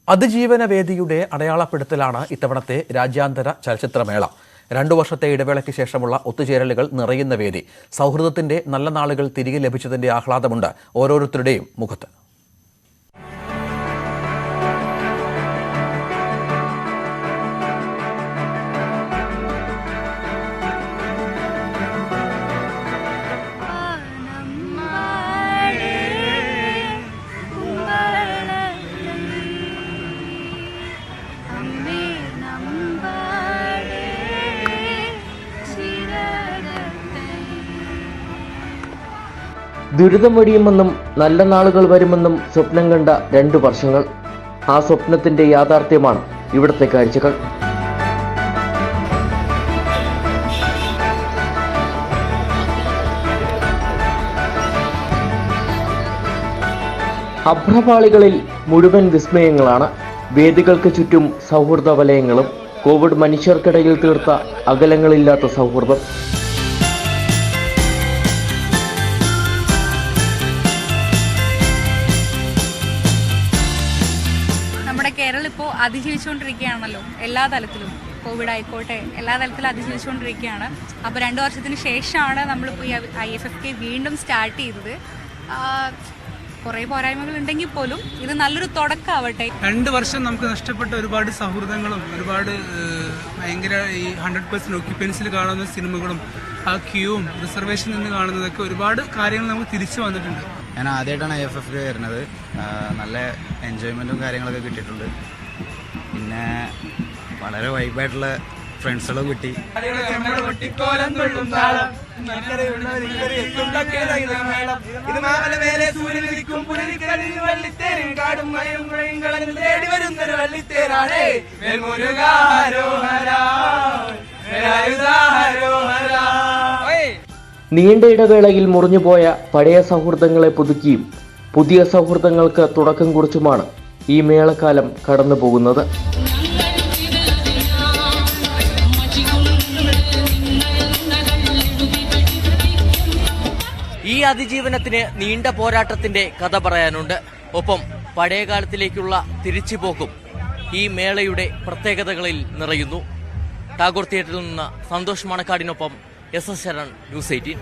അതിജീവന വേദിയുടെ അടയാളപ്പെടുത്തലാണ് ഇത്തവണത്തെ രാജ്യാന്തര ചലച്ചിത്രമേള. 2 വർഷത്തെ ഇടവേളയ്ക്ക് ശേഷമുള്ള ഒത്തുചേരലുകൾ നിറയുന്ന വേദി. സൗഹൃദത്തിന്റെ നല്ല നാളുകൾ തിരികെ ലഭിച്ചതിന്റെ ആഹ്ലാദമുണ്ട് ഓരോരുത്തരുടെയും മുഖത്ത്. ദുരിതമൊഴിയുമെന്നും നല്ല നാളുകൾ വരുമെന്നും സ്വപ്നം കണ്ട 2 വർഷങ്ങൾ. ആ സ്വപ്നത്തിന്റെ യാഥാർത്ഥ്യമാണ് ഇവിടുത്തെ കാഴ്ചകൾ. അഭ്രപാളികളിൽ മുഴുവൻ വിസ്മയങ്ങളാണ്. വേദികൾക്ക് ചുറ്റും സൗഹൃദ വലയങ്ങളും. കോവിഡ് മനുഷ്യർക്കിടയിൽ തീർത്ത അകലങ്ങളില്ലാത്ത സൗഹൃദം. നമ്മുടെ കേരളം ഇപ്പോൾ അതിജീവിച്ചുകൊണ്ടിരിക്കുകയാണല്ലോ. എല്ലാ തലത്തിലും കോവിഡ് ആയിക്കോട്ടെ, എല്ലാ തലത്തിലും അതിജീവിച്ചുകൊണ്ടിരിക്കുകയാണ്. അപ്പോൾ 2 വർഷത്തിന് ശേഷമാണ് നമ്മളിപ്പോൾ ഈ IFFK വീണ്ടും സ്റ്റാർട്ട് ചെയ്തത്. കുറേ പോരായ്മകൾ ഉണ്ടെങ്കിൽ പോലും ഇത് നല്ലൊരു തുടക്കമാവട്ടെ. 2 വർഷം നമുക്ക് നഷ്ടപ്പെട്ട ഒരുപാട് സൗഹൃദങ്ങളും ഒരുപാട് ഭയങ്കര ഈ 100% ഓക്യുപ്പൻസിൽ കാണുന്ന സിനിമകളും ആ ക്യൂവും റിസർവേഷനിൽ നിന്ന് കാണുന്നതൊക്കെ ഒരുപാട് കാര്യങ്ങൾ നമുക്ക് തിരിച്ചു വന്നിട്ടുണ്ട്. ഞാൻ ആദ്യമായിട്ടാണ് IFFK വരുന്നത്. നല്ല എൻജോയ്മെൻറ്റും കാര്യങ്ങളൊക്കെ കിട്ടിയിട്ടുണ്ട്. പിന്നെ വളരെ വൈബായിട്ടുള്ള ഫ്രണ്ട്സുകളും കിട്ടി. നീണ്ട ഇടവേളയിൽ മുറിഞ്ഞുപോയ പഴയ സൗഹൃദങ്ങളെ പുതുക്കിയും പുതിയ സൗഹൃദങ്ങൾക്ക് തുടക്കം കുറിച്ചുമാണ് ഈ മേളക്കാലം കടന്നു പോകുന്നത്. ഈ അതിജീവനത്തിന് നീണ്ട പോരാട്ടത്തിന്റെ കഥ പറയാനുണ്ട്. ഒപ്പം പഴയ കാലത്തിലേക്കുള്ള തിരിച്ചുപോക്കും ഈ മേളയുടെ പ്രത്യേകതകളിൽ നിറയുന്നു. ടാഗോർ തിയേറ്ററിൽ നിന്ന് സന്തോഷ് മണക്കാടിനൊപ്പം SS ശരൺ, News 18.